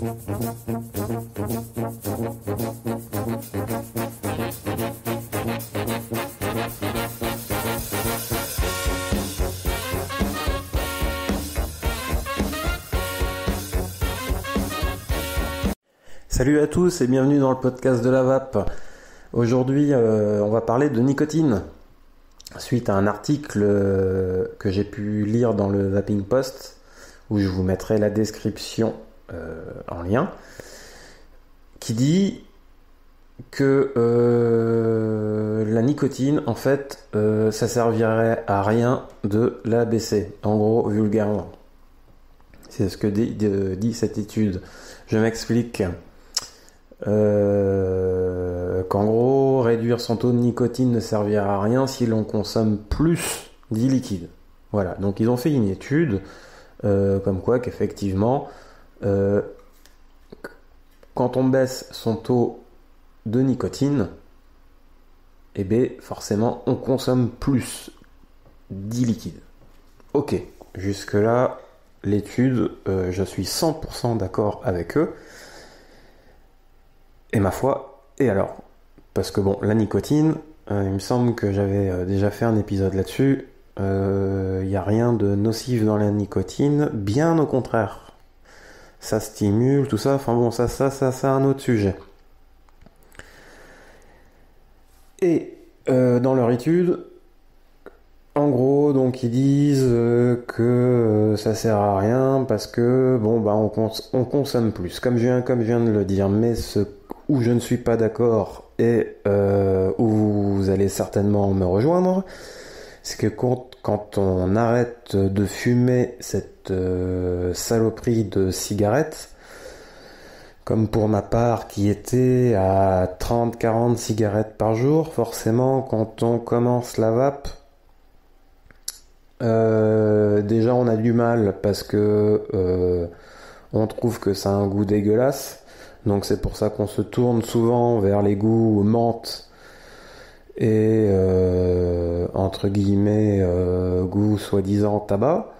Salut à tous et bienvenue dans le podcast de la vape. Aujourd'hui, on va parler de nicotine. Suite à un article que j'ai pu lire dans le Vaping Post, où je vous mettrai la description en lien, qui dit que la nicotine, en fait, ça servirait à rien de la baisser. En gros, vulgairement. C'est ce que dit cette étude. Je m'explique. Qu'en gros, réduire son taux de nicotine ne servira à rien si l'on consomme plus d'e-liquide. Voilà, donc ils ont fait une étude comme quoi qu'effectivement, quand on baisse son taux de nicotine, eh bien forcément on consomme plus d'e-liquide. Ok, jusque là, l'étude, je suis 100% d'accord avec eux. Et ma foi, et alors? Parce que bon, la nicotine, il me semble que j'avais déjà fait un épisode là-dessus. Il n'y a rien de nocif dans la nicotine, bien au contraire. Ça stimule, tout ça, enfin bon, ça c'est un autre sujet. Et dans leur étude, en gros, donc ils disent que ça sert à rien parce que bon bah on consomme plus, comme je viens de le dire, mais où je ne suis pas d'accord et où vous allez certainement me rejoindre, c'est que quand on arrête de fumer cette saloperie de cigarettes, comme pour ma part qui était à 30-40 cigarettes par jour, forcément quand on commence la vape, déjà on a du mal parce que on trouve que ça a un goût dégueulasse. Donc c'est pour ça qu'on se tourne souvent vers les goûts menthe et entre guillemets goût soi-disant tabac,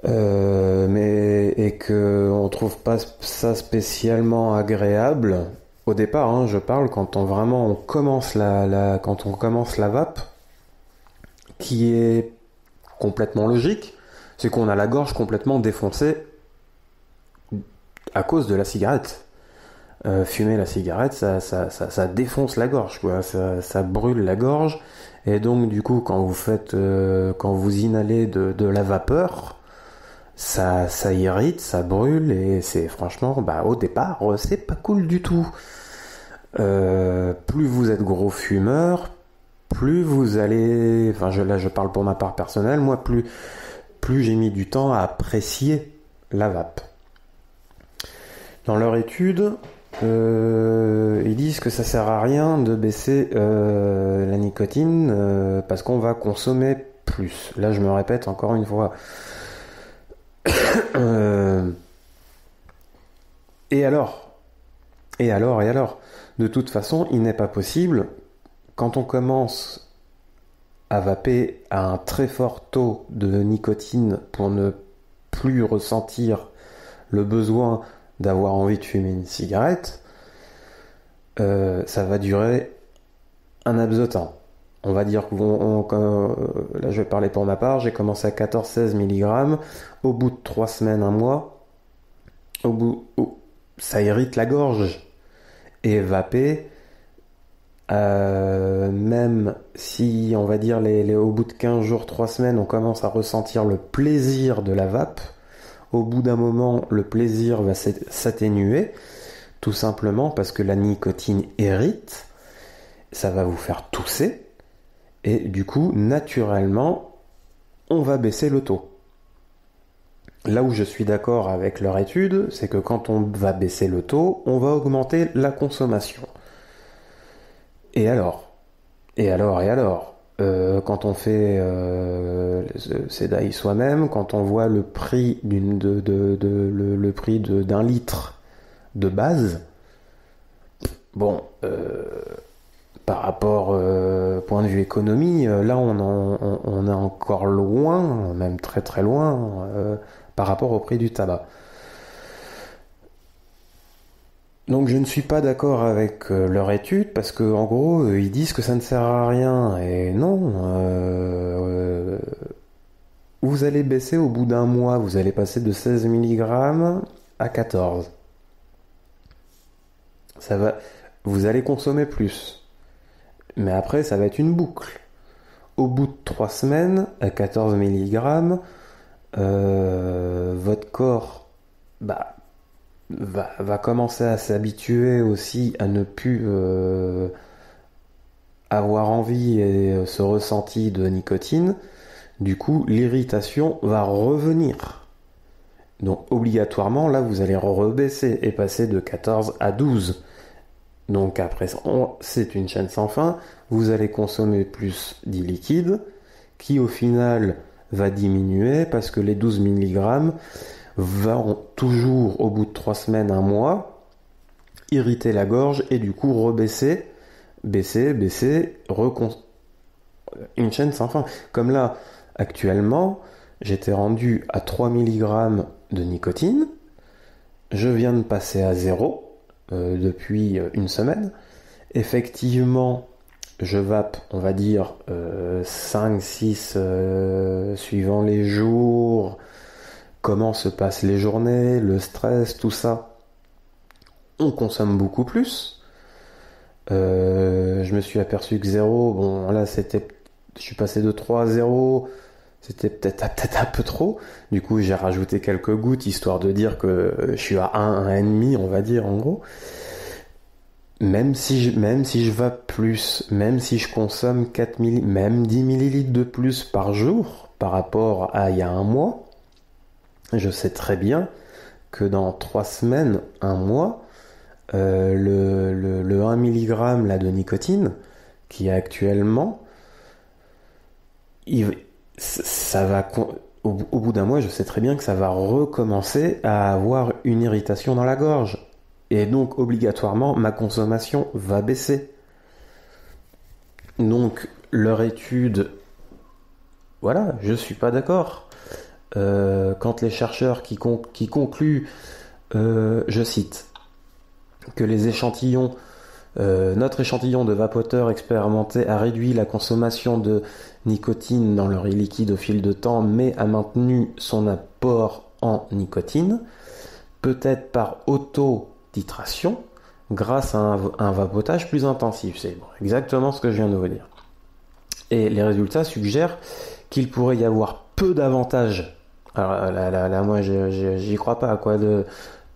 et que on trouve pas ça spécialement agréable au départ. Hein, je parle quand on commence quand on commence la vape, qui est complètement logique, c'est qu'on a la gorge complètement défoncée à cause de la cigarette. Fumer la cigarette, ça défonce la gorge, quoi. Ça brûle la gorge, et donc du coup quand vous inhalez de la vapeur, ça irrite, ça brûle, et c'est franchement, au départ, c'est pas cool du tout. Plus vous êtes gros fumeur, plus vous allez, là je parle pour ma part personnelle, moi plus j'ai mis du temps à apprécier la vape. Dans leur étude, ils disent que ça sert à rien de baisser la nicotine parce qu'on va consommer plus. Là, je me répète encore une fois. Et alors? De toute façon, il n'est pas possible, quand on commence à vaper à un très fort taux de nicotine pour ne plus ressentir le besoin d'avoir envie de fumer une cigarette, ça va durer un laps de temps. On va dire que là je vais parler pour ma part, j'ai commencé à 14-16 mg, au bout de 3 semaines, un mois, ça irrite la gorge. Et vaper, même si on va dire au bout de 15 jours, 3 semaines, on commence à ressentir le plaisir de la vape, au bout d'un moment, le plaisir va s'atténuer, tout simplement parce que la nicotine irrite, ça va vous faire tousser, et du coup, naturellement, on va baisser le taux. Là où je suis d'accord avec leur étude, c'est que quand on va baisser le taux, on va augmenter la consommation. Et alors, quand on fait CEDAI soi-même, quand on voit le prix le prix d'un litre de base, bon, par rapport point de vue économie, là on est encore loin, même très très loin, par rapport au prix du tabac. Donc je ne suis pas d'accord avec leur étude parce que en gros ils disent que ça ne sert à rien et non. Vous allez baisser au bout d'un mois, vous allez passer de 16 mg à 14. Ça va, vous allez consommer plus. Mais après ça va être une boucle. Au bout de 3 semaines, à 14 mg, votre corps bah, va commencer à s'habituer aussi à ne plus avoir envie et ce ressenti de nicotine. Du coup, l'irritation va revenir. Donc, obligatoirement, là, vous allez rebaisser et passer de 14 à 12. Donc, après, c'est une chaîne sans fin. Vous allez consommer plus d'e-liquide qui, au final, va diminuer parce que les 12 mg vont toujours, au bout de 3 semaines, un mois, irriter la gorge et du coup rebaisser, baisser, une chaîne sans fin. Comme là, actuellement, j'étais rendu à 3 mg de nicotine, je viens de passer à 0 depuis une semaine. Effectivement, je vape, on va dire, 5, 6 suivant les jours, comment se passent les journées, le stress, tout ça. On consomme beaucoup plus. Je me suis aperçu que 0, bon là je suis passé de 3 à 0, c'était peut-être un peu trop. Du coup j'ai rajouté quelques gouttes histoire de dire que je suis à 1,5, on va dire en gros. Même si je vape plus, même si je consomme 4 même 10 millilitres de plus par jour par rapport à il y a un mois, je sais très bien que dans 3 semaines, un mois, le 1 mg là, de nicotine, qui est actuellement, ça va, au bout d'un mois, je sais très bien que ça va recommencer à avoir une irritation dans la gorge. Et donc, obligatoirement, ma consommation va baisser. Donc, leur étude, voilà, je suis pas d'accord. Quand les chercheurs qui concluent, je cite, que les échantillons notre échantillon de vapoteurs expérimentés a réduit la consommation de nicotine dans leur liquide au fil de temps, mais a maintenu son apport en nicotine, peut-être par autotitration, grâce à un vapotage plus intensif. C'est exactement ce que je viens de vous dire. Et les résultats suggèrent qu'il pourrait y avoir peu d'avantages. Alors là moi, j'y crois pas, quoi, de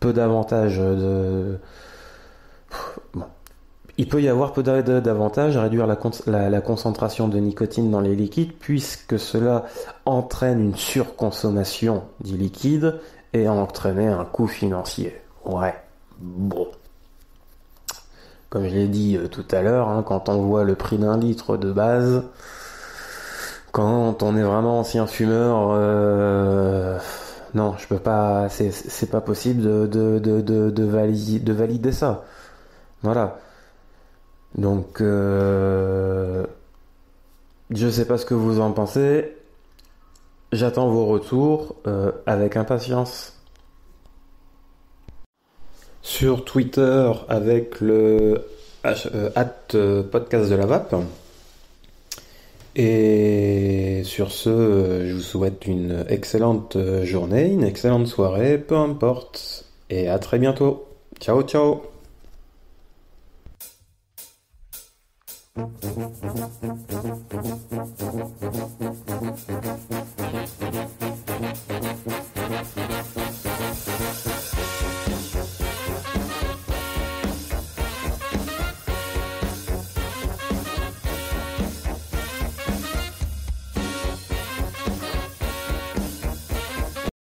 peu d'avantages de... Bon. Il peut y avoir peu d'avantages à réduire la concentration de nicotine dans les liquides puisque cela entraîne une surconsommation du liquide et entraîner un coût financier. Ouais, bon. Comme je l'ai dit tout à l'heure, hein, quand on voit le prix d'un litre de base, quand on est vraiment ancien fumeur, non, je peux pas, c'est pas possible de valider ça. Voilà. Donc, je sais pas ce que vous en pensez. J'attends vos retours avec impatience. Sur Twitter avec le @podcast de la vape. Et sur ce, je vous souhaite une excellente journée, une excellente soirée, peu importe. Et à très bientôt. Ciao, ciao.